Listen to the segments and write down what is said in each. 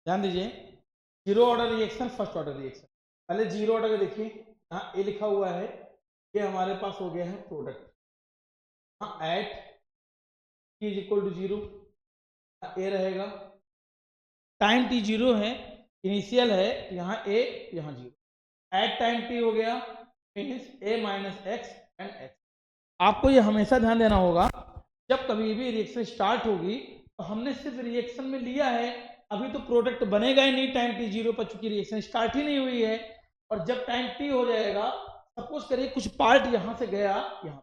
ध्यान दीजिए, zero order reaction, first order reaction. पहले जीरो ऑर्डर का देखिए, यहाँ ए लिखा हुआ है, ये हमारे पास हो गया है प्रोडक्ट। हाँ, at t is equal to zero, a रहेगा। टाइम टी जीरो है, इनिशियल है, यहाँ ए यहाँ जीरो। एट टाइम टी हो गया means A minus x and x. आपको ये हमेशा ध्यान देना होगा, जब कभी भी रिएक्शन स्टार्ट होगी तो हमने सिर्फ रिएक्शन में लिया है, अभी तो प्रोडक्ट बनेगा ही नहीं टाइम टी जीरो पर, चूंकि रिएक्शन स्टार्ट ही नहीं हुई है। और जब टाइम टी हो जाएगा, सपोज करिए कुछ पार्ट यहां से गया यहाँ,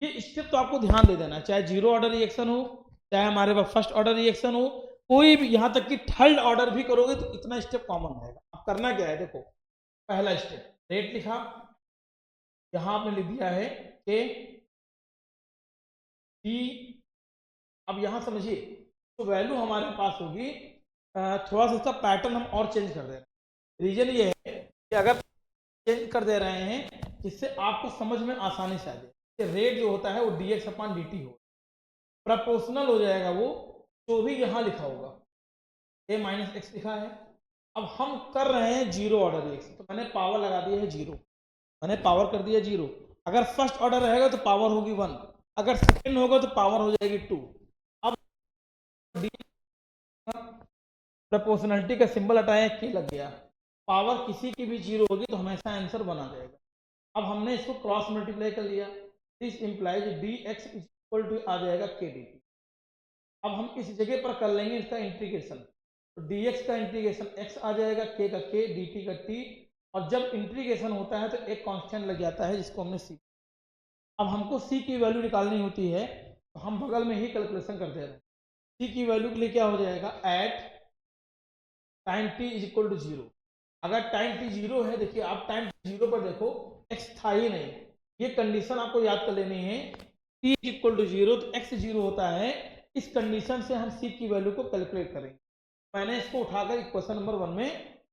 ये स्टेप तो आपको ध्यान दे देना, चाहे जीरो ऑर्डर रिएक्शन हो, चाहे हमारे पास फर्स्ट ऑर्डर रिएक्शन हो, कोई भी, यहां तक कि थर्ड ऑर्डर भी करोगे तो इतना स्टेप कॉमन रहेगा। अब करना क्या है, देखो पहला स्टेप रेट लिखा, यहां आपने लिख दिया है कि टी। अब यहां समझिए, तो वैल्यू हमारे पास होगी, थोड़ा सा इसका पैटर्न हम और चेंज कर दे रहे हैं। रीजन ये है कि अगर चेंज कर दे रहे हैं जिससे आपको समझ में आसानी से आ जाए, रेट जो होता है वो dx अपॉन dt हो, प्रपोर्शनल हो जाएगा वो, जो भी यहाँ लिखा होगा, a माइनस एक्स लिखा है। अब हम कर रहे हैं जीरो ऑर्डर रिएक्शन, तो मैंने पावर लगा दिया है जीरो, मैंने पावर कर दिया जीरो। अगर फर्स्ट ऑर्डर रहेगा तो पावर होगी वन, अगर सेकेंड होगा तो पावर हो जाएगी टू। अब प्रपोर्शनलिटी का सिंबल हटाया, के लग गया, पावर किसी की भी जीरो होगी तो हमेशा आंसर बना जाएगा। अब हमने इसको क्रॉस मल्टीप्लाई कर लिया, this implies d x equal to आ जाएगा के डी टी। अब हम इस जगह पर कर लेंगे इसका इंटीग्रेशन, तो डी एक्स का इंटीग्रेशन एक्स आ जाएगा, के का के, डी टी का टी, और जब इंटीग्रेशन होता है तो एक कांस्टेंट लग जाता है जिसको हमने सी। अब हमको सी की वैल्यू निकालनी होती है, तो हम बगल में ही कैलकुलेशन कर दे रहे हैं। सी की वैल्यू के लिए क्या हो जाएगा, at time t is equal to zero. अगर टाइम टी जीरो है, देखिए आप टाइम जीरो पर देखो एक्स था ही नहीं, ये कंडीशन आपको याद कर लेनी है। T is equal to zero तो एक्स जीरो होता है, इस कंडीशन से हम सी की वैल्यू को कैलकुलेट करेंगे। मैंने इसको उठाकर इक्वेशन नंबर वन में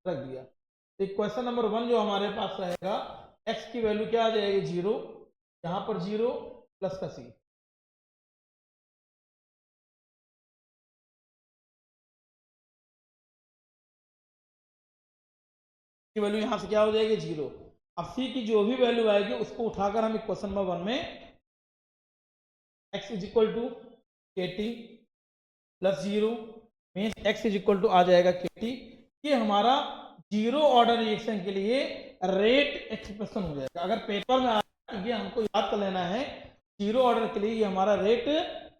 रख दिया। तो इक्वेशन नंबर वन जो हमारे पास रहेगा, एक्स की वैल्यू क्या आ जाएगी जीरो, यहाँ पर जीरो प्लस का सी, की वैल्यू यहाँ से क्या हो जाएगी जीरो। अब सी की जो भी वैल्यू आएगी उसको उठाकर हम इक्वेशन नंबर वन में, x is equal to k t plus zero means x is equal to आ जाएगा के टी। ये हमारा जीरो ऑर्डर रिएक्शन के लिए रेट एक्सप्रेशन हो जाएगा। अगर पेपर में आ ये हमको याद कर लेना है, जीरो ऑर्डर के लिए ये हमारा रेट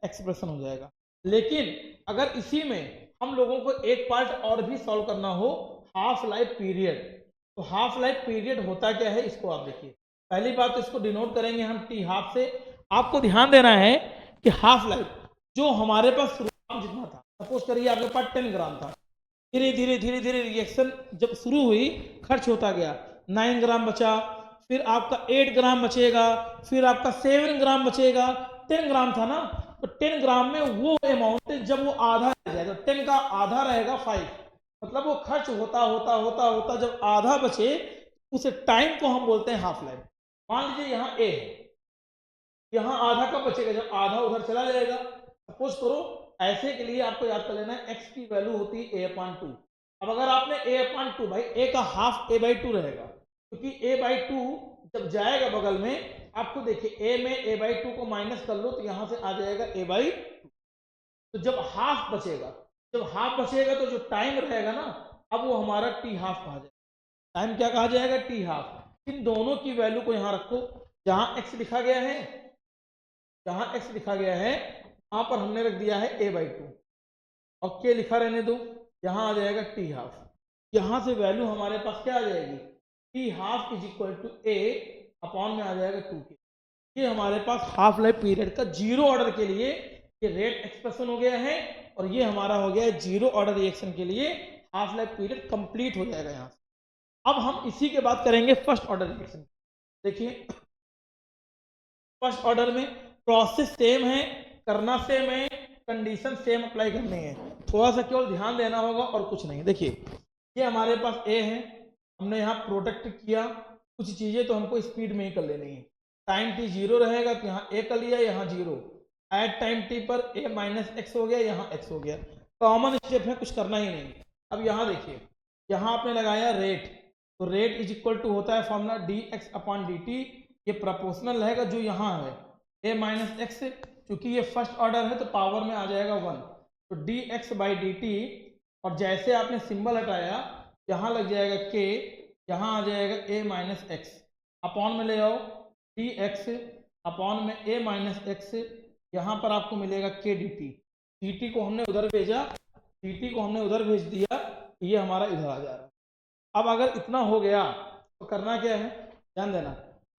एक्सप्रेशन हो जाएगा। लेकिन अगर इसी में हम लोगों को एक पार्ट और भी सॉल्व करना हो, हाफ लाइफ पीरियड, तो हाफ लाइफ पीरियड होता क्या है इसको आप देखिए। पहली बात तो इसको डिनोट करेंगे हम टी हाफ से। आपको ध्यान देना है कि हाफ लाइफ जो हमारे पास शुरुआत जितना था, सपोज करिए आपके पास 10 ग्राम था, धीरे धीरे धीरे धीरे रिएक्शन जब शुरू हुई खर्च होता गया, 9 ग्राम बचा, फिर आपका 8 ग्राम बचेगा, फिर आपका 7 ग्राम बचेगा, 10 ग्राम था ना, तो 10 ग्राम में वो अमाउंट जब वो आधा रह जाएगा, 10 का आधा रहेगा 5, मतलब वो खर्च होता होता होता होता जब आधा बचे, उस टाइम को हम बोलते हैं हाफ लाइफ। मान लीजिए यहाँ ए है, यहाँ आधा कब बचेगा, जब आधा उधर चला जाएगा। सपोज करो ऐसे के लिए आपको याद कर लेना है एक्स की वैल्यू होती है ए अपॉन टू। अब अगर आपने ए अपॉन टू, भाई ए का हाफ ए बाई टू रहेगा, क्योंकि ए बाई टू जब जाएगा बगल में, आपको देखिए ए में ए बाई टू को माइनस कर लो तो यहां से आ जाएगा ए बाई टू। तो जब हाफ बचेगा, जब हाफ बचेगा तो जो टाइम रहेगा ना, अब वो हमारा टी हाफ कहा जाएगा। टाइम क्या कहा जाएगा, टी हाफ। इन दोनों की वैल्यू को यहां रखो, जहां एक्स लिखा गया है, जहां एक्स लिखा गया है वहां पर हमने रख दिया है ए बाई टू, और के लिखा रहने दो, यहां आ जाएगा टी हाफ। यहां से वैल्यू हमारे पास क्या आ जाएगी, t half is equal to a upon में आ जाएगा टू के। ये हमारे पास हाफ लाइफ पीरियड का जीरो ऑर्डर के लिए ये रेट एक्सप्रेशन हो गया है, और ये हमारा हो गया है जीरो ऑर्डर रिएक्शन के लिए हाफ लाइफ पीरियड कंप्लीट हो जाएगा यहाँ से। अब हम इसी के बाद करेंगे फर्स्ट ऑर्डर रिएक्शन। देखिए फर्स्ट ऑर्डर में प्रोसेस सेम है, करना सेम है, कंडीशन सेम अप्लाई करनी है, थोड़ा सा केवल ध्यान देना होगा और कुछ नहीं। देखिए ये हमारे पास ए है, हमने यहाँ प्रोडक्ट किया, कुछ चीजें तो हमको स्पीड में ही कर लेनी है। टाइम टी जीरो रहेगा तो यहाँ ए कर लिया, यहाँ जीरो। एट टाइम टी पर ए माइनस एक्स हो गया, यहाँ एक्स हो गया। कॉमन स्टेप है, कुछ करना ही नहीं। अब यहाँ देखिए, यहाँ आपने लगाया रेट, तो रेट इज इक्वल टू होता है फॉर्मूला dx अपॉन dt, ये प्रोपोर्शनल रहेगा जो यहाँ है a माइनस एक्स, क्योंकि ये फर्स्ट ऑर्डर है तो पावर में आ जाएगा 1, तो dx बाई dt, और जैसे आपने सिंबल हटाया यहाँ लग जाएगा k, यहाँ आ जाएगा a माइनस एक्स, अपॉन में ले आओ dx अपॉन में a माइनस एक्स, यहाँ पर आपको मिलेगा k dt को हमने उधर भेजा, dt को हमने उधर भेज दिया, ये हमारा इधर आ जा रहा है। अब अगर इतना हो गया तो करना क्या है, ध्यान देना,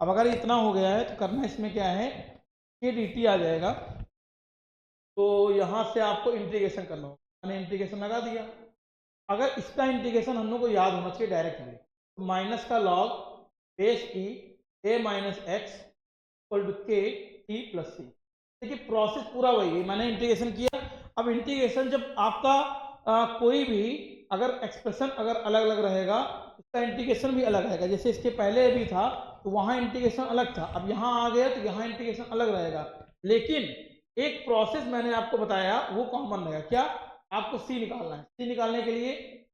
अब अगर इतना हो गया है तो करना इसमें क्या है, k dt आ जाएगा, तो यहाँ से आपको इंटीग्रेशन करना होगा, मैंने इंटीग्रेशन लगा दिया। अगर इसका इंटीग्रेशन हम लोग को याद होना चाहिए डायरेक्टली, तो माइनस का log base e a minus x equal to k t plus c. देखिए प्रोसेस पूरा वही है, मैंने इंटीग्रेशन किया। अब इंटीग्रेशन जब आपका कोई भी अगर एक्सप्रेशन अगर अलग अलग रहेगा, इसका इंटीग्रेशन भी अलग रहेगा। जैसे इसके पहले भी था तो वहाँ इंटीग्रेशन अलग था, अब यहाँ आ गया तो यहाँ इंटीग्रेशन अलग रहेगा, लेकिन एक प्रोसेस मैंने आपको बताया वो कॉमन रहेगा। क्या, आपको सी निकालना है। सी निकालने के लिए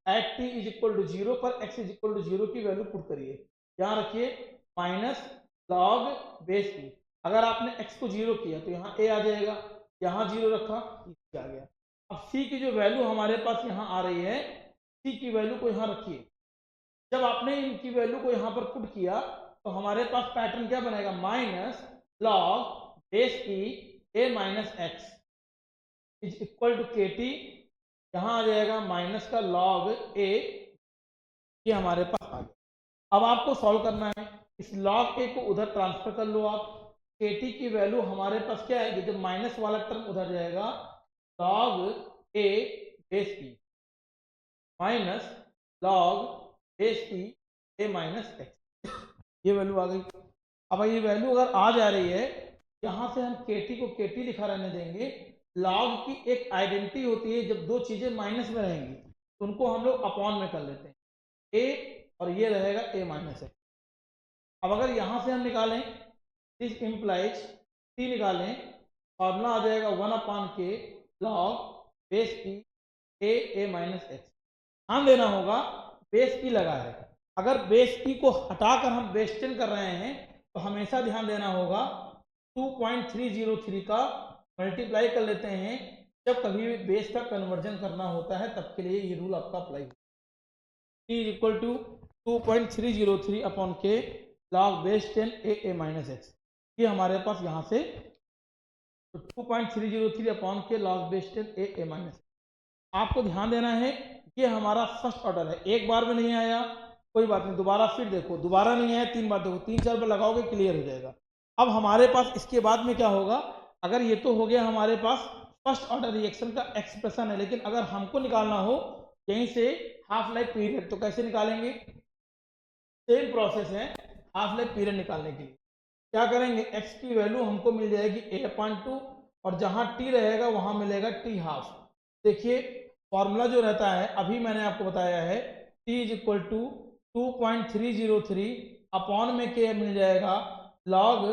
at t is equal to 0 पर एक्स इज इक्वल टू 0 की वैल्यू पुट करिए। यहाँ रखिए माइनस लॉग बेस ई, अगर आपने x को 0 किया तो यहाँ a आ जाएगा, यहाँ 0 रखा आ गया। अब c की जो वैल्यू हमारे पास यहाँ आ रही है, c की वैल्यू को यहाँ रखिए। जब आपने इनकी वैल्यू को यहाँ पर पुट किया तो हमारे पास पैटर्न क्या बनेगा, minus log base e a minus x is equal to k t, यहाँ आ जाएगा माइनस का लॉग a, ये हमारे पास आ गया। अब आपको सॉल्व करना है, इस लॉग ए को उधर ट्रांसफर कर लो आप। के टी की वैल्यू हमारे पास क्या आएगी, जब माइनस वाला टर्म उधर जाएगा, log A base E minus log base e a minus x, ये वैल्यू आ गई। अब ये वैल्यू अगर आ जा रही है, यहाँ से हम के टी को के टी लिखा रहने देंगे। लॉग की एक आइडेंटिटी होती है, जब दो चीजें माइनस में रहेंगी तो उनको हम लोग अपॉन में कर लेते हैं, ए और ये रहेगा ए माइनस एक्स। अब अगर यहाँ से हम निकालें, दिस इम्प्लाइज टी निकालें, फॉर्मूला आ जाएगा 1 upon k log base e a minus x. ध्यान देना होगा बेस ई लगा है, अगर बेस ई को हटाकर हम बेस 10 कर रहे हैं तो हमेशा ध्यान देना होगा 2.303 का मल्टीप्लाई कर लेते हैं। जब कभी भी बेस का कन्वर्जन करना होता है तब के लिए ये रूल आपका अप्लाई होगा। T is equal to 2.303 upon k log base 10 a minus x, ये हमारे पास यहाँ से तो 2.303 upon k log base 10 a minus. आपको ध्यान देना है ये हमारा फर्स्ट ऑर्डर है, एक बार में नहीं आया कोई बात नहीं, दोबारा फिर देखो, दोबारा नहीं आया 3 बार देखो, 3-4 बार लगाओगे क्लियर हो जाएगा। अब हमारे पास इसके बाद में क्या होगा, अगर ये तो हो गया हमारे पास फर्स्ट ऑर्डर रिएक्शन का एक्सप्रेशन है, लेकिन अगर हमको निकालना हो यहीं से हाफ लाइफ पीरियड, तो कैसे निकालेंगे, सेम प्रोसेस है हाफ लाइफ पीरियड निकालने के लिए। क्या करेंगे, x की वैल्यू हमको मिल जाएगी a/2 और जहां t रहेगा वहां मिलेगा t हाफ। देखिए फॉर्मूला जो रहता है अभी मैंने आपको बताया है, t is equal to 2.303 upon में k मिल जाएगा log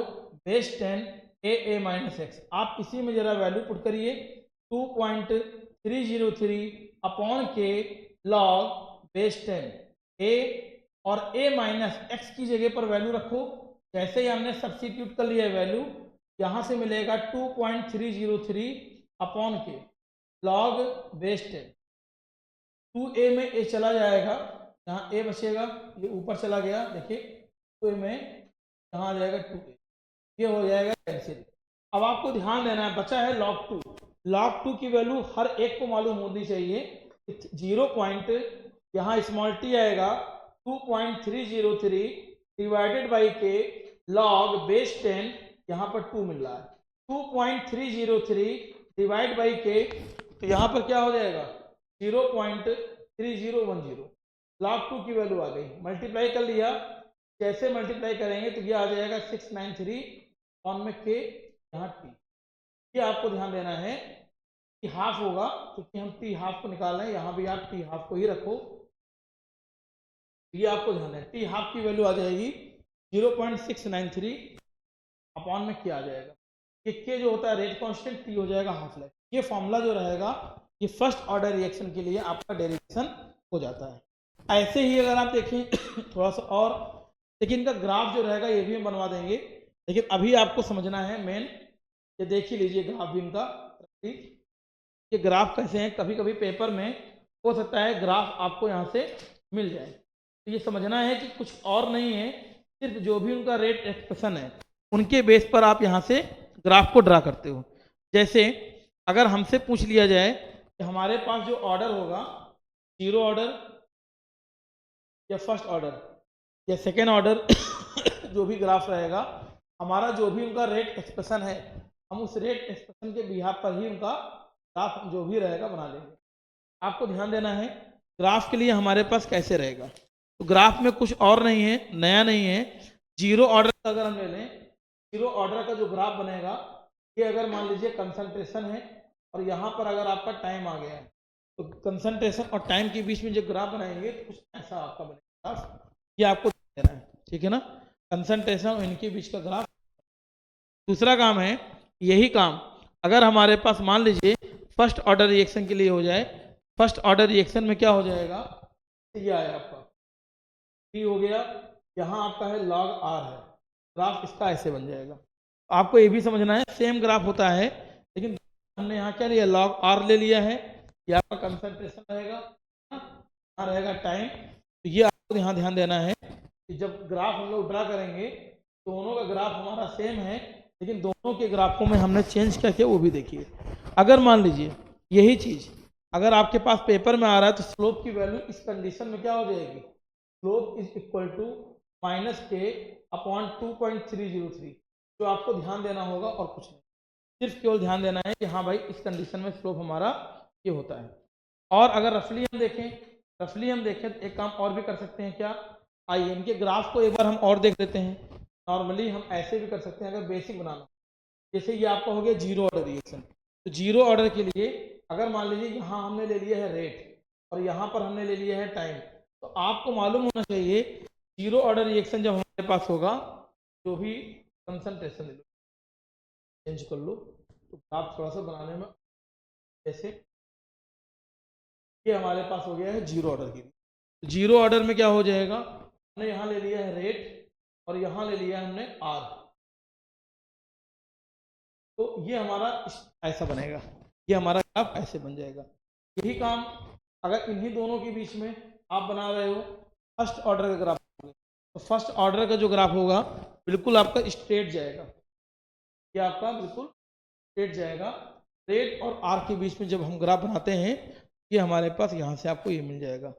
base 10 a minus x. आप इसी में जरा वैल्यू पुट करिए, 2.303 upon k log base 10 a और a माइनस एक्स की जगह पर वैल्यू रखो। जैसे ही हमने सब्स्टिट्यूट कर लिया वैल्यू, यहाँ से मिलेगा 2.303 upon k log base 10, 2a में a चला जाएगा, यहाँ a बचेगा, ये ऊपर चला गया, देखिए 2a में यहाँ आ जाएगा 2a, ये हो जाएगा कैंसिल। अब आपको ध्यान देना है, बचा है log 2। log 2 की वैल्यू हर एक को मालूम होनी चाहिए। 0 पॉइंट यहाँ स्मॉल t आएगा 2.303 डिवाइडेड बाई के लॉग बेस 10, यहाँ पर 2 मिल रहा है, 2.303 डिवाइड बाई के, तो यहाँ पर क्या हो जाएगा 0.3010। log 2 की वैल्यू आ गई, मल्टीप्लाई कर लिया, कैसे मल्टीप्लाई करेंगे तो ये आ जाएगा 693 ऑन में के यहाँ टी। ये आपको ध्यान देना है कि हाफ होगा, क्योंकि हम टी हाफ को निकाल रहे हैं, यहाँ भी आप टी हाफ को ही रखो, ये आपको ध्यान है। टी हाफ की वैल्यू आ जाएगी 0.693 अपॉन में क्या आ जाएगा, ये के जो होता है रेट कांस्टेंट, टी हो जाएगा हाफ लाइफ। ये फॉर्मूला जो रहेगा ये फर्स्ट ऑर्डर रिएक्शन के लिए आपका डेरिवेशन हो जाता है। ऐसे ही अगर आप देखें थोड़ा सा और, लेकिन इनका ग्राफ जो रहेगा ये भी हम बनवा देंगे, लेकिन अभी आपको समझना है मेन, ये देख ही लीजिए ग्राफ भी इनका, ये ग्राफ कैसे हैं। कभी कभी पेपर में हो सकता है ग्राफ आपको यहाँ से मिल जाए, तो ये समझना है कि कुछ और नहीं है, सिर्फ जो भी उनका रेट एक्सप्रेशन है उनके बेस पर आप यहाँ से ग्राफ को ड्रा करते हो। जैसे अगर हमसे पूछ लिया जाए कि हमारे पास जो ऑर्डर होगा, जीरो ऑर्डर या फर्स्ट ऑर्डर या सेकेंड ऑर्डर जो भी ग्राफ रहेगा, हमारा जो भी उनका रेट एक्सप्रेशन है, हम उस रेट एक्सप्रेशन के बिहाफ पर ही उनका ग्राफ जो भी रहेगा बना लेंगे। आपको ध्यान देना है ग्राफ के लिए हमारे पास कैसे रहेगा। तो ग्राफ में कुछ और नहीं है, नया नहीं है। जीरो ऑर्डर का अगर हम ले लें, जीरो ऑर्डर का जो ग्राफ बनेगा, ये अगर मान लीजिए कंसंट्रेशन है और यहाँ पर अगर आपका टाइम आ गया है, तो कंसंट्रेशन और टाइम के बीच में जो ग्राफ बनाएंगे तो कुछ ऐसा आपका बनेगा ग्राफ, ये आपको देना है, ठीक है ना। कंसंट्रेशन और इनके बीच का ग्राफ। दूसरा काम है, यही काम अगर हमारे पास मान लीजिए फर्स्ट ऑर्डर रिएक्शन के लिए हो जाए, फर्स्ट ऑर्डर रिएक्शन में क्या हो जाएगा, ये आया आपका T हो गया, यहाँ आपका है log R है, ग्राफ इसका ऐसे बन जाएगा। आपको ये भी समझना है सेम ग्राफ होता है, लेकिन हमने यहाँ क्या लिया, log R ले लिया है, ये आपका कंसंट्रेशन रहेगा, यहाँ रहेगा टाइम। तो ये आपको यहाँ ध्यान देना है कि जब ग्राफ हम लोग ड्रा करेंगे, दोनों का ग्राफ हमारा सेम है, लेकिन दोनों के ग्राफों में हमने चेंज क्या किया वो भी देखिए। अगर मान लीजिए यही चीज अगर आपके पास पेपर में आ रहा है, तो स्लोप की वैल्यू इस कंडीशन में क्या हो जाएगी, slope is equal to -k/2.303, जो आपको ध्यान देना होगा और कुछ नहीं, सिर्फ केवल ध्यान देना है कि हाँ भाई इस कंडीशन में स्लोप हमारा ये होता है। और अगर रफली हम देखें तो एक काम और भी कर सकते हैं, क्या, आइए इनके ग्राफ को एक बार हम और देख लेते हैं। नॉर्मली हम ऐसे भी कर सकते हैं अगर बेसिक बनाना, जैसे ये आपका हो गया जीरो ऑर्डर रिएक्शन, तो जीरो ऑर्डर के लिए अगर मान लीजिए यहाँ हमने ले लिया है रेट और यहाँ पर हमने ले लिया है टाइम, तो आपको मालूम होना चाहिए जीरो ऑर्डर रिएक्शन जब हमारे पास होगा, जो भी कंसंट्रेशन ले लो, चेंज कर लो, तो ग्राफ थोड़ा सा बनाने में, जैसे ये हमारे पास हो गया है जीरो ऑर्डर के लिए। तो जीरो ऑर्डर में क्या हो जाएगा, हमने यहाँ ले लिया है रेट और यहाँ ले लिया है हमने आर, तो ये हमारा ऐसा बनेगा, ये हमारा ग्राफ ऐसे बन जाएगा। यही काम अगर इन्हीं दोनों के बीच में आप बना रहे हो फर्स्ट ऑर्डर का ग्राफ, तो फर्स्ट ऑर्डर का जो ग्राफ होगा बिल्कुल आपका स्ट्रेट जाएगा, ये आपका बिल्कुल स्ट्रेट जाएगा। रेट और आर के बीच में जब हम ग्राफ बनाते हैं, ये हमारे पास यहाँ से आपको ये मिल जाएगा।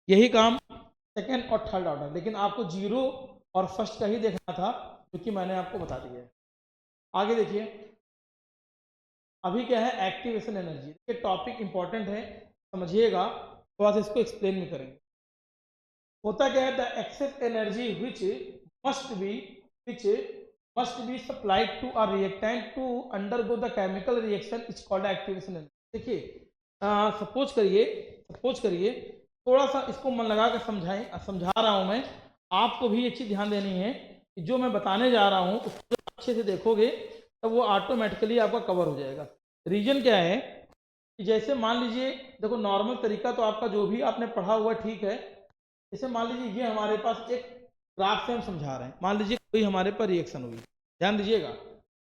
यही काम सेकेंड और थर्ड ऑर्डर, लेकिन आपको जीरो और फर्स्ट का ही देखना था, क्योंकि मैंने आपको बता दिया है। आगे देखिए, अभी क्या है, एक्टिवेशन एनर्जी, ये टॉपिक इंपॉर्टेंट है, समझिएगा, थोड़ा सा इसको एक्सप्लेन भी करेंगे। होता क्या है, the excess energy which must be supplied to a reactant to undergo the chemical reaction is called activation energy. देखिए सपोज करिए थोड़ा सा इसको मन लगा कर समझा रहा हूँ मैं, आपको भी ये चीज़ ध्यान देनी है कि जो मैं बताने जा रहा हूँ उसको अच्छे से देखोगे तो वो ऑटोमेटिकली आपका कवर हो जाएगा। रीजन क्या है कि जैसे मान लीजिए, देखो नॉर्मल तरीका तो आपका जो भी आपने पढ़ा हुआ ठीक है, जैसे मान लीजिए ये हमारे पास एक ग्राफ से हम समझा रहे हैं, मान लीजिए कोई हमारे पर रिएक्शन हुई, ध्यान दीजिएगा,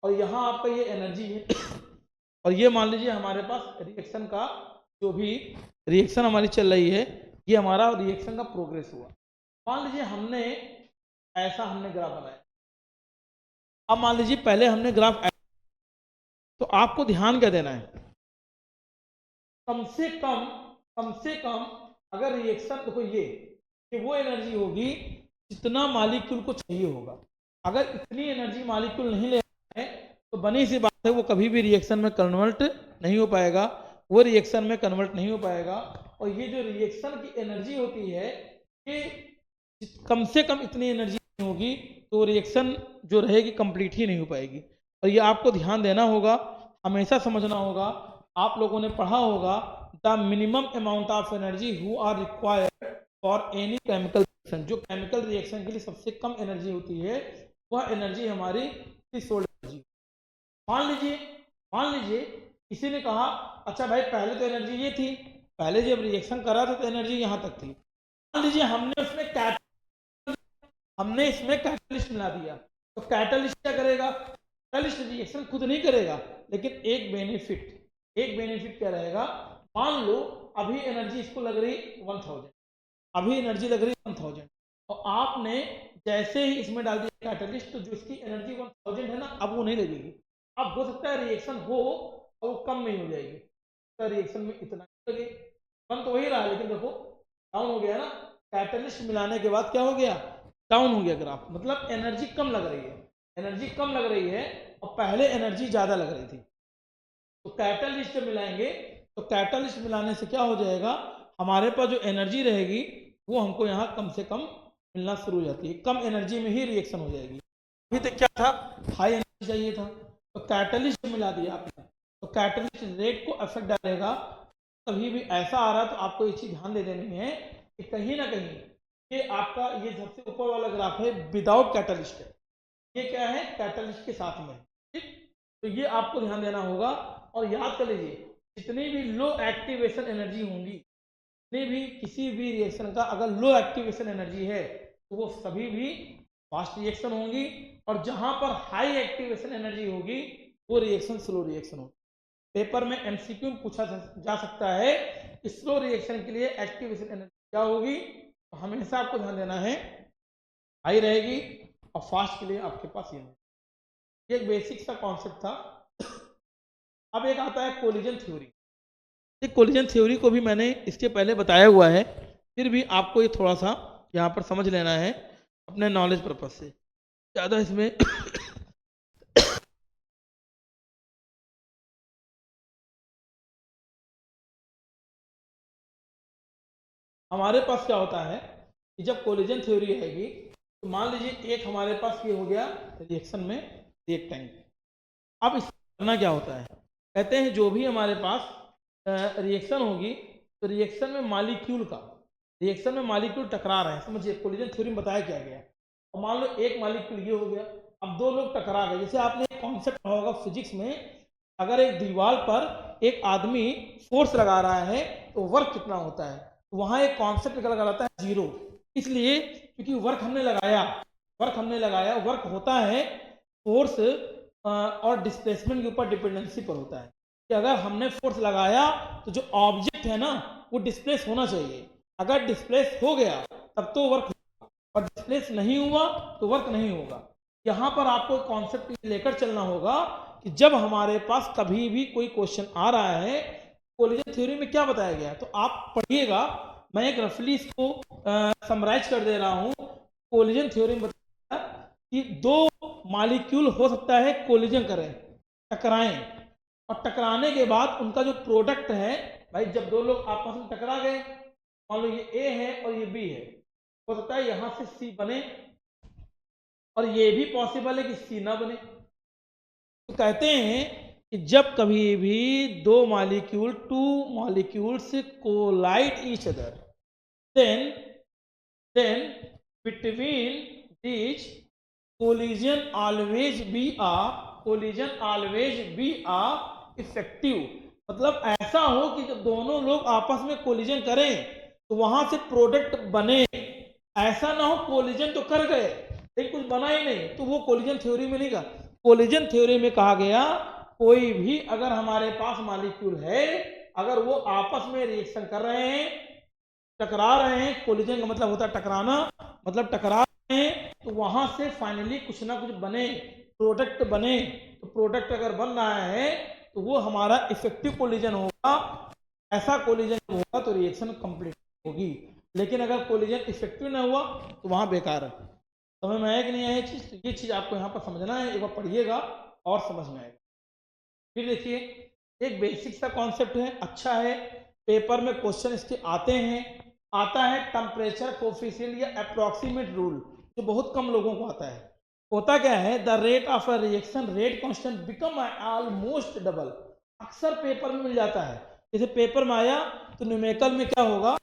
और यहाँ आपका ये एनर्जी है और ये मान लीजिए हमारे पास रिएक्शन का जो भी रिएक्शन हमारी चल रही है, ये हमारा रिएक्शन का प्रोग्रेस हुआ। मान लीजिए हमने ग्राफ बनाया, अब मान लीजिए पहले हमने ग्राफ, तो आपको ध्यान क्या देना है, कम से कम अगर रिएक्शन, देखो ये कि वो एनर्जी होगी जितना मॉलिक्यूल को चाहिए होगा। अगर इतनी एनर्जी मॉलिक्यूल नहीं ले रहा है तो बनी सी बात है वो कभी भी रिएक्शन में कन्वर्ट नहीं हो पाएगा, वो रिएक्शन में कन्वर्ट नहीं हो पाएगा। और ये जो रिएक्शन की एनर्जी होती है, ये कम से कम इतनी एनर्जी नहीं होगी तो रिएक्शन जो रहेगी कंप्लीट ही नहीं हो पाएगी। और ये आपको ध्यान देना होगा, हमेशा समझना होगा, आप लोगों ने पढ़ा होगा the minimum amount of energy who are required for any chemical reaction. जो केमिकल रिएक्शन के लिए सबसे कम एनर्जी होती है वह एनर्जी हमारी थ्रेशोल्ड एनर्जी। मान लीजिए किसी ने कहा अच्छा भाई पहले तो एनर्जी ये थी, पहले जब रिएक्शन करा था तो एनर्जी यहाँ तक थी। मान लीजिए हमने इसमें कैटलिस्ट मिला दिया, तो कैटलिस्ट क्या करेगा? कैटलिस्ट रिएक्शन खुद नहीं करेगा, लेकिन एक बेनिफिट क्या रहेगा? मान लो अभी एनर्जी इसको लग रही 1000, अभी एनर्जी लग रही 1000, और आपने जैसे ही इसमें डाल दिया कैटलिस्ट, तो जो इसकी एनर्जी 1000 है ना, अब वो नहीं लगेगी। अब हो सकता है रिएक्शन हो और वो कम नहीं हो जाएगी, तो रिएक्शन में इतना लगे, बन तो वही रहा, लेकिन देखो डाउन हो गया ना। कैटलिस्ट मिलाने के बाद क्या हो गया? डाउन हो गया ग्राफ, मतलब एनर्जी कम लग रही है, एनर्जी कम लग रही है और पहले एनर्जी ज्यादा लग रही थी। तो कैटलिस्ट जब मिलाएंगे, तो कैटलिस्ट मिलाने से क्या हो जाएगा? हमारे पास जो एनर्जी रहेगी वो हमको यहाँ कम से कम मिलना शुरू हो जाती है, कम एनर्जी में ही रिएक्शन हो जाएगी। अभी तक क्या था? हाई एनर्जी चाहिए था, तो कैटलिस्ट मिला दिया आपने, तो कैटलिस्ट रेट को इफेक्ट डालेगा। कभी भी ऐसा आ रहा है तो आपको ये चीज ध्यान दे देनी है कि कहीं ना कहीं ये आपका ये सबसे ऊपर वाला ग्राफ है विदाउट कैटलिस्ट है, ये क्या है? कैटलिस्ट के साथ में, ठीक। तो ये आपको ध्यान देना होगा, और याद कर लीजिए जितनी भी लो एक्टिवेशन एनर्जी होंगी, जितनी भी किसी भी रिएक्शन का अगर लो एक्टिवेशन एनर्जी है तो वो सभी भी फास्ट रिएक्शन होंगी, और जहां पर हाई एक्टिवेशन एनर्जी होगी वो रिएक्शन स्लो रिएक्शन होगी। पेपर में एमसीक्यू पूछा जा सकता है कि स्लो रिएक्शन के लिए एक्टिवेशन एनर्जी क्या होगी, तो हमेशा आपको ध्यान देना है हाई रहेगी, और फास्ट के लिए आपके पास ये एक बेसिक सा कॉन्सेप्ट था। अब एक आता है कोलिजन थ्योरी। ये कोलिजन थ्योरी को भी मैंने इसके पहले बताया हुआ है, फिर भी आपको ये थोड़ा सा यहाँ पर समझ लेना है अपने नॉलेज पर्पज से, ज़्यादा इसमें हमारे पास क्या होता है कि जब कोलिजन थ्योरी आएगी, तो मान लीजिए एक हमारे पास ये हो गया रिएक्शन में रिएक्टेंट। अब इस करना क्या होता है? कहते हैं जो भी हमारे पास रिएक्शन होगी, तो रिएक्शन में मालिक्यूल टकरा रहे हैं, समझिए कोलिजन थ्योरी में बताया क्या गया। और मान लो एक मालिक्यूल ये हो गया, अब दो लोग टकरा गए। जैसे आपने एक कॉन्सेप्ट पढ़ा होगा फिजिक्स में, अगर एक दीवार पर एक आदमी फोर्स लगा रहा है तो वर्क कितना होता है, तो वहां एक कॉन्सेप्ट निकल कर आता है 0। इसलिए क्योंकि वर्क हमने लगाया, वर्क होता है फोर्स और डिस्प्लेसमेंट के ऊपर डिपेंडेंसी पर होता है, कि अगर हमने फोर्स लगाया तो जो ऑब्जेक्ट है ना वो डिस्प्लेस होना चाहिए। अगर डिस्प्लेस हो गया तब तो वर्क, और डिस्प्लेस नहीं हुआ तो वर्क नहीं होगा। यहाँ पर आपको कॉन्सेप्ट लेकर चलना होगा कि जब हमारे पास कभी भी कोई क्वेश्चन आ रहा है, कोलिजन थ्योरी में क्या बताया गया है, तो आप पढ़िएगा। मैं एक रफली इसको समराइज कर दे रहा हूँ। कोलिजन थ्योरी में बताया कि दो मॉलिक्यूल हो सकता है कोलिजन करें, टकराएं, और टकराने के बाद उनका जो प्रोडक्ट है, भाई जब दो लोग आपस में टकरा गए, मान लो ये ए है और ये बी है, हो सकता है यहां से सी बने, और ये भी पॉसिबल है कि सी ना बने। तो कहते हैं कि जब कभी भी दो molecules collide each other, then between these collision always be a effective। मतलब ऐसा हो कि जब दोनों लोग आपस में कोलिजन करें तो वहां से प्रोडक्ट बने, ऐसा ना हो कोलिजन तो कर गए लेकिन कुछ बना ही नहीं, तो वो कोलिजन थ्योरी में नहीं कहा। कोलिजन थ्योरी में कहा गया कोई भी अगर हमारे पास मॉलिक्यूल है, अगर वो आपस में रिएक्शन कर रहे हैं, टकरा रहे हैं, कोलिजन का मतलब होता है टकराना, मतलब टकरा रहे हैं, तो वहां से फाइनली कुछ ना कुछ बने, प्रोडक्ट बने। तो प्रोडक्ट अगर बन रहा है तो वो हमारा इफेक्टिव कोलिजन होगा। ऐसा कोलिजन होगा तो रिएक्शन कंप्लीट होगी, लेकिन अगर कोलिजन इफेक्टिव ना हुआ तो वहां बेकार है। समझ में आया कि नहीं आया चीज? तो ये चीज आपको यहाँ पर समझना है, एक बार पढ़िएगा और समझ में आएगा। फिर देखिए एक बेसिक सा कॉन्सेप्ट है, अच्छा है, पेपर में क्वेश्चन इसके आते हैं। आता है टेम्परेचर कोफिशिएंट या अप्रोक्सीमेट रूल, जो बहुत कम लोगों को आता है। होता क्या है, the rate of a reaction rate constant become almost double. अक्सर पेपर में मिल जाता है, जैसे पेपर में आया तो न्यूमेरिकल में क्या होगा,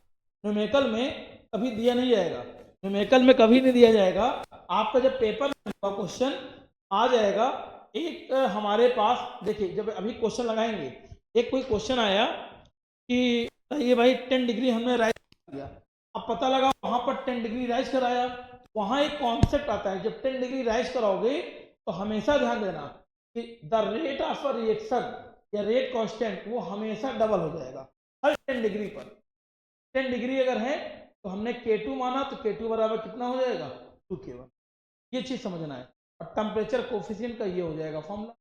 न्यूमेरिकल में कभी दिया नहीं जाएगा, न्यूमेरिकल में कभी नहीं दिया जाएगा। आपका जब पेपर में क्वेश्चन आ जाएगा, एक हमारे पास देखिए जब अभी क्वेश्चन लगाएंगे, एक कोई क्वेश्चन आया कि ये भाई 10 डिग्री हमने राइज किया, अब पता लगा वहां पर 10 डिग्री राइज कराया, वहां एक कॉन्सेप्ट आता है, जब 10 डिग्री राइज कराओगे तो हमेशा ध्यान देना कि the rate of a reaction या रेट कांस्टेंट वो हमेशा डबल हो जाएगा हर 10 डिग्री पर। 10 डिग्री अगर है तो हमने K2 माना तो K2 बराबर कितना हो जाएगा 2K1, ये चीज समझना है। और टेम्परेचर कोफिशिएंट का ये हो जाएगा फॉर्मूला,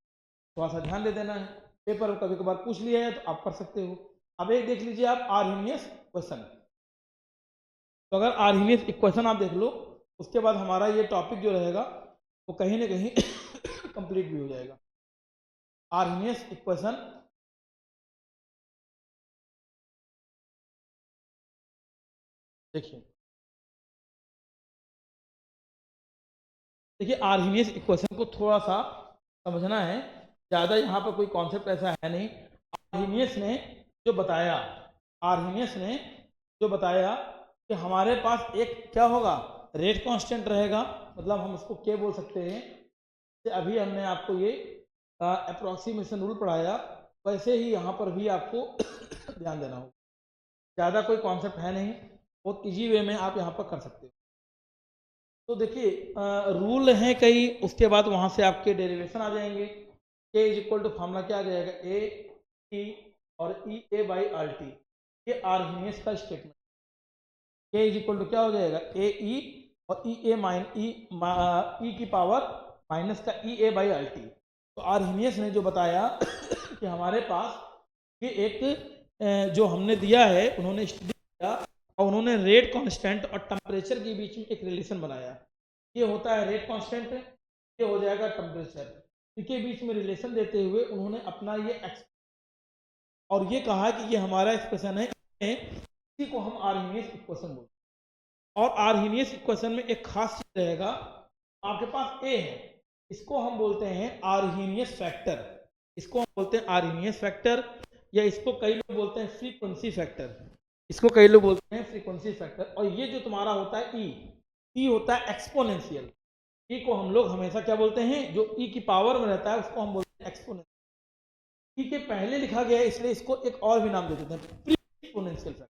थोड़ा सा ध्यान दे देना है, पेपर कभी कभार पूछ लिया है तो आप कर सकते हो। अब एक देख लीजिए आप आर्हीनियस इक्वेशन, तो अगर आर्हीनियस इक्वेशन आप देख लो उसके बाद हमारा ये टॉपिक जो रहेगा वो कहीं ना कहीं कंप्लीट भी हो जाएगा। आर्हीनियस इक्वेशन देखिए, देखिए आर्हीनियस इक्वेशन को थोड़ा सा समझना है, ज़्यादा यहाँ पर कोई कॉन्सेप्ट ऐसा है नहीं। आर्हीनियस ने जो बताया, आर्हीनियस ने जो बताया कि हमारे पास एक क्या होगा रेट कांस्टेंट रहेगा, मतलब हम उसको क्या बोल सकते हैं, कि अभी हमने आपको ये अप्रोक्सीमेशन रूल पढ़ाया, वैसे ही यहाँ पर भी आपको ध्यान देना होगा। ज़्यादा कोई कॉन्सेप्ट है नहीं, बहुत इजी वे में आप यहाँ पर कर सकते हो। तो देखिए रूल हैं कई, उसके बाद वहाँ से आपके डेरिवेशन आ जाएंगे। के इज इक्वल टू फॉर्मूला क्या आ जाएगा ए टी और ई ए बाई आर टी, ये आर्हीनियस का स्टेटमेंट। के इज इक्वल टू क्या हो जाएगा ए ई और ई ए माइन ई की पावर माइनस का e A by R T. तो आर्हीनियस ने जो बताया कि हमारे पास ये एक जो हमने दिया है, उन्होंने स्टडी किया और उन्होंने रेट कांस्टेंट और टेम्परेचर के बीच में एक रिलेशन बनाया। ये होता है रेट कांस्टेंट, ये हो जाएगा टेम्परेचर, इनके बीच में रिलेशन देते हुए उन्होंने अपना ये और ये कहा कि ये हमारा एक्सप्रेशन है, इसी को हम आर्हीनियस इक्वेशन बोलते हैं। और आर्हीनियस इक्वेशन में एक खास चीज रहेगा, आपके पास ए है, इसको हम बोलते हैं आर्हीनियस फैक्टर, इसको हम बोलते हैं आर्हीनियस फैक्टर, या इसको कई लोग बोलते हैं फ्रीक्वेंसी फैक्टर, इसको कई लोग बोलते हैं फ्रीक्वेंसी फैक्टर। और ये जो तुम्हारा होता है ई होता है एक्सपोनेंशियल, ई को हम लोग हमेशा क्या बोलते हैं, जो ई की पावर में रहता है उसको हम बोलते हैं एक्सपोनेंशियल। ई के पहले लिखा गया है इसलिए इसको एक और भी नाम दे देते हैं प्री एक्सपोनेंशियल फैक्टर,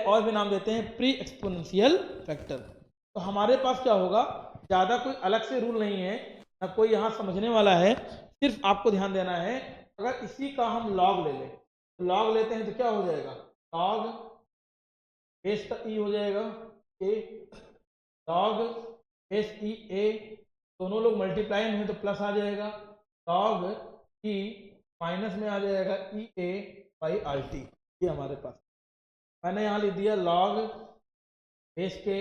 और भी नाम देते हैं प्री एक्सपोनेंशियल फैक्टर। तो हमारे पास क्या होगा, ज़्यादा कोई अलग से रूल नहीं है, ना कोई यहाँ समझने वाला है, सिर्फ आपको ध्यान देना है। अगर इसी का हम लॉग ले लें, तो लॉग लेते हैं तो क्या हो जाएगा लॉग बेस का ई हो जाएगा ए, लॉग बेस ई ए, दोनों लोग मल्टीप्लाई में है तो प्लस आ जाएगा, लॉग ई माइनस में आ जाएगा ई ए बाई आर टी। ये हमारे पास मैंने यहाँ लिख दिया लॉग बेस के,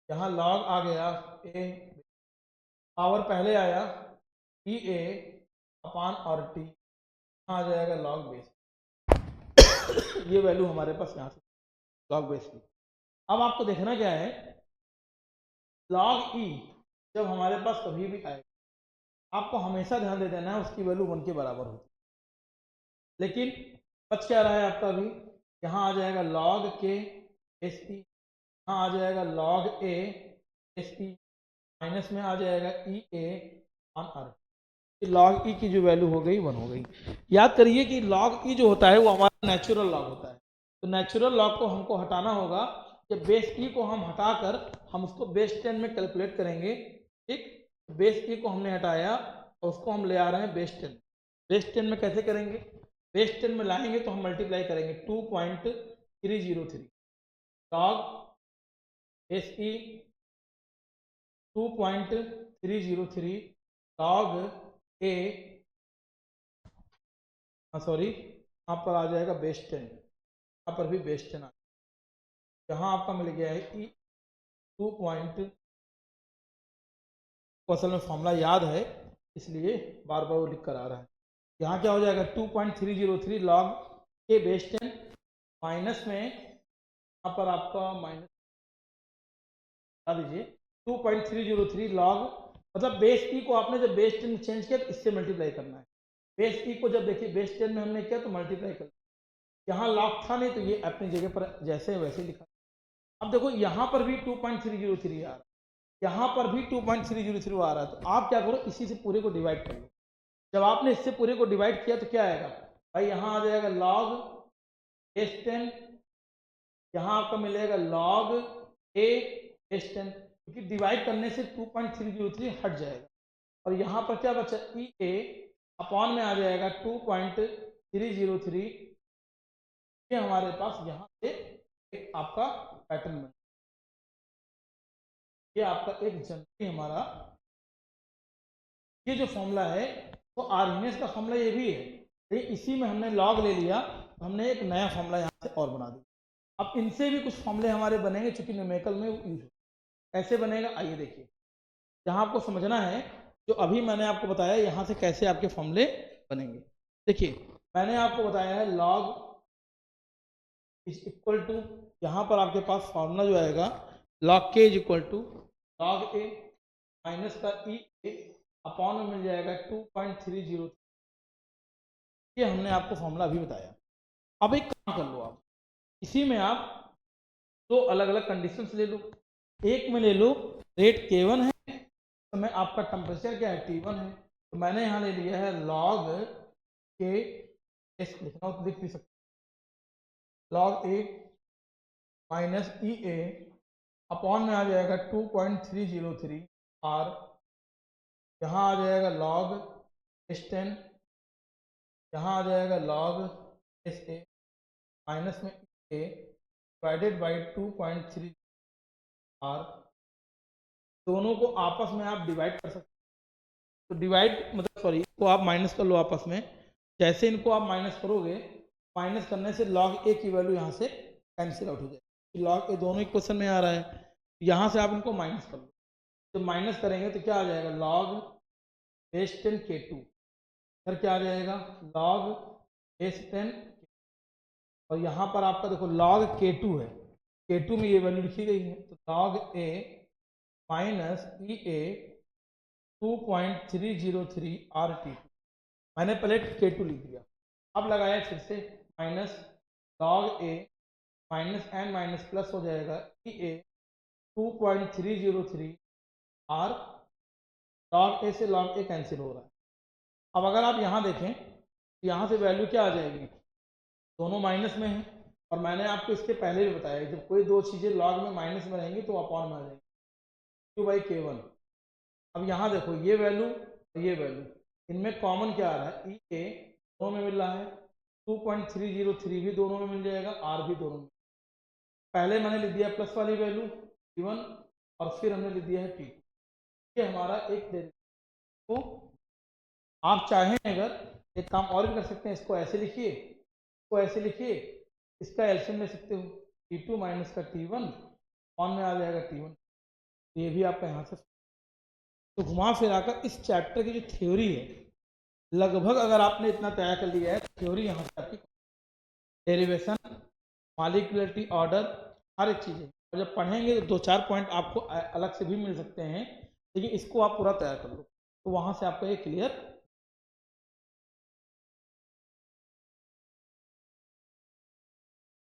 यहाँ लॉग आ गया ए, पावर पहले आया ई ए अपान आर टी, आ जाएगा लॉग बेस ये वैल्यू हमारे पास यहाँ से लॉग बेस की। अब आपको देखना क्या है, लॉग ई जब हमारे पास कभी भी आए आपको हमेशा ध्यान दे देना है उसकी वैल्यू 1 के बराबर होती है। लेकिन बच क्या रहा है आपका भी, यहाँ आ जाएगा लॉग के एस पी, यहाँ आ जाएगा log A S P, minus में आ जाएगा ई ए ऑन आर। लॉग ई की जो वैल्यू हो गई 1 हो गई। याद करिए कि लॉग ई जो होता है वो हमारा नेचुरल लॉग होता है, तो नेचुरल लॉग को हमको हटाना होगा, कि बेस ई को हम हटाकर हम उसको बेस 10 में कैलकुलेट करेंगे। ठीक, बेस ई को हमने हटाया और उसको हम ले आ रहे हैं बेस 10। बेस 10 में कैसे करेंगे, बेस 10 में लाएंगे तो हम मल्टीप्लाई करेंगे 2.303 लॉग बेस ई 2.303 लॉग ए, सॉरी यहाँ पर आ जाएगा बेस 10, यहाँ पर भी बेस 10 आ, यहाँ आपका मिल गया है ई 2 को असल में फॉर्मूला याद है इसलिए बार बार वो लिख कर आ रहा है। यहाँ क्या हो जाएगा 2.303 लॉग के बेस 10 माइनस में यहाँ पर आपका माइनस बता दीजिए 2.303 लॉग, मतलब बेस ई को आपने जब बेस 10 में चेंज किया तो इससे मल्टीप्लाई करना है। बेस ई को जब देखिए बेस 10 में हमने किया तो मल्टीप्लाई कर, यहाँ लॉग था नहीं तो ये अपनी जगह पर जैसे वैसे लिखा। अब देखो यहाँ पर भी 2.303 आ रहा है, यहाँ पर भी 2.303 आ रहा है, तो आप क्या करो इसी से पूरे को डिवाइड कर लो। जब आपने इससे पूरे को डिवाइड किया तो क्या आएगा भाई, यहाँ आ जाएगा लॉग S10, यहाँ आपका मिलेगा log A S10, क्योंकि डिवाइड करने से 2.303 हट जाएगा, और यहाँ पर क्या बचा, ई ए अपॉन में आ जाएगा 2.303। ये हमारे पास यहाँ से एक आपका पैटर्न बन, ये आपका एक जनरली हमारा ये जो फॉर्मूला है वो आर्गेनियस का फॉर्मूला ये भी है, लेकिन इसी में हमने लॉग ले लिया तो हमने एक नया फॉर्मूला यहाँ से और बना दिया। अब इनसे भी कुछ फॉर्मूले हमारे बनेंगे, चूंकि न्यूमेरिकल में यूज हो। कैसे बनेगा आइए देखिए, यहाँ आपको समझना है जो अभी मैंने आपको बताया यहाँ से कैसे आपके फॉर्मूले बनेंगे। देखिए मैंने आपको बताया है लॉग इज इक्वल टू, यहाँ पर आपके पास फॉर्मूला जो आएगा log k is equal to log a minus का ई ए अपॉन में मिल जाएगा 2.303। ये हमने आपको फॉर्मूला अभी बताया। अब एक काम कर लो, आप इसी में आप दो अलग अलग कंडीशंस ले लो। एक में ले लो रेट K1 है, तो मैं आपका टेम्परेचर क्या है T1 है, तो मैंने यहाँ ले लिया है लॉग के एस, लिखना हो तो लिख भी सकते, log a minus E A upon में आ जाएगा 2.303 और यहाँ आ जाएगा लॉग S10, यहाँ आ जाएगा लॉग एस ए माइनस में ए डिवाइडेड बाई 2.3 आर। दोनों को आपस में आप डिवाइड कर सकते हैं, तो डिवाइड मतलब सॉरी इसको आप माइनस कर लो आपस में। जैसे इनको आप माइनस करोगे, माइनस करने से लॉग ए की वैल्यू यहाँ से कैंसिल आउट हो जाएगी। लॉग ए दोनों इक्वेशन में आ रहा है, यहाँ से आप इनको माइनस कर लो। जब माइनस करेंगे तो क्या आ जाएगा, लॉग S10 K2, फिर क्या आ जाएगा लॉग S10, और यहाँ पर आपका देखो लॉग K2 है, K2 में ये वैल्यू लिखी गई है, तो log a minus E A 2.303 RT। मैंने पहले K2 लिख दिया, अब लगाया फिर से minus log a minus N minus plus हो जाएगा ई ए 2.303 आर। लॉग ए से लॉग ए कैंसिल हो रहा है। अब अगर आप यहाँ देखें तो यहाँ से वैल्यू क्या आ जाएगी, दोनों माइनस में हैं, और मैंने आपको इसके पहले भी बताया जब कोई दो चीज़ें लॉग में माइनस में रहेंगी तो अपॉन में आ जाएगी, Q/K1। अब यहाँ देखो ये वैल्यू और ये वैल्यू, इनमें कॉमन क्या आ रहा है, ई ए दोनों में मिल रहा है, 2.303 भी दोनों में मिल जाएगा, आर भी दोनों में। पहले मैंने लिख दिया प्लस वाली वैल्यू T1 और फिर हमने लिख दिया है T2। ये हमारा एक डेरिवेटिव। तो आप चाहें अगर एक काम और भी कर सकते हैं, इसको ऐसे लिखिए, इसको ऐसे लिखिए, इसका एलसीएम ले सकते हो, T2 माइनस का T1 ऑन में आ जाएगा T1। ये भी आपका यहाँ से। तो घुमा फिरा कर इस चैप्टर की जो थ्योरी है लगभग अगर आपने इतना तैयार कर लिया है, थ्योरी यहाँ से आपकी डेरिवेशन, मॉलिक्यूलरिटी, ऑर्डर, हर एक चीज़ है। और जब पढ़ेंगे तो दो चार पॉइंट आपको अलग से भी मिल सकते हैं, लेकिन इसको आप पूरा तैयार कर लो तो वहाँ से आपका ये क्लियर